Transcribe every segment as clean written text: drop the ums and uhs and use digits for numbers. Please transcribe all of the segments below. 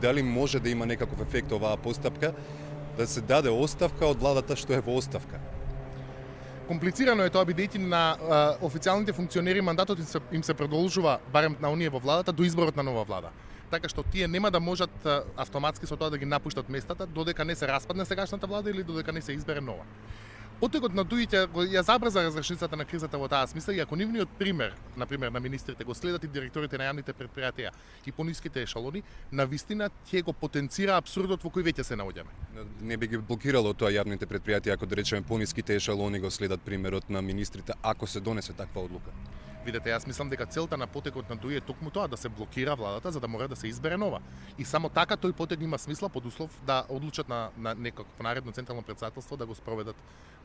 дали може да има некаков ефект оваа постапка, да се даде оставка од владата што е во оставка? Комплицирано е тоа, бидејќи на официјалните функционери мандатот им се продолжува, барем на оние во владата, до изборот на нова влада. Така што тие нема да можат автоматски со тоа да ги напуштат местата додека не се распадне сегашната влада или додека не се избере нова. Потекот на дуите ја забрза разрешницата на кризата во таа смисла и ако нивниот пример, например на министрите, го следат и директорите на јавните претпријатија и пониските ешалони, навистина ќе го потенцира абсурдот во кој веќе се наоѓаме. Не би ги блокирало тоа јавните претпријатија ако да речеме пониските ешалони го следат примерот на министрите ако се донесе таква одлука? Видете, јас мислам дека целта на потекот на дуи е токму тоа да се блокира владата за да мора да се избере нова. И само така тој потек има смисла под услов да одлучат на некакво наредно централно претседателство да го спроведат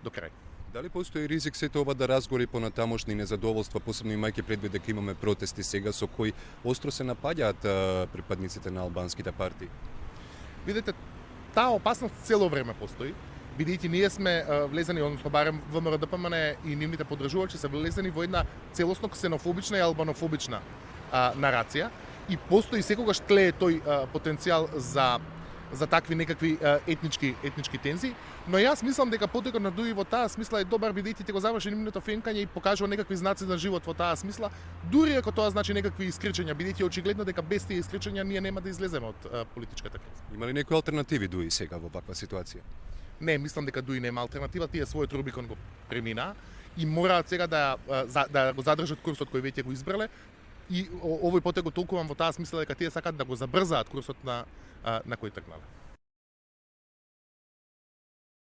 до крај. Дали постои ризик сето ова да разгори понатамошни незадоволства, посебно имајќи предвид дека имаме протести сега со кои остро се напаѓаат припадниците на албанските партии? Видете, таа опасност цело време постои, бидејќи ние сме влезени, односно барем ВМРО-ДПМН и нивните поддржувачи се влезени во една целосно ксенофобична и албанофобична нарација и постои секогаш тлее тој потенцијал за такви некакви етнички тензии, но јас мислам дека потекот на дуи во таа смисла е добар бидејќи ќе го заврши нивното фенкање и покажува некакви знаци на живот во таа смисла, дури ако тоа значи некакви искричења, бидејќи очигледно дека без тие искричења ние нема да излеземе од политичката криза. Има ли некои алтернативи дуи сега во ваква ситуација? Не, мислам дека дуи нема алтернатива, тие својот Рубикон го премина и мораат сега да го задржат курсот кој веќе го избрале и овој потек го толкувам во таа смисла дека тие сакаат да го забрзаат курсот на кој тргнале.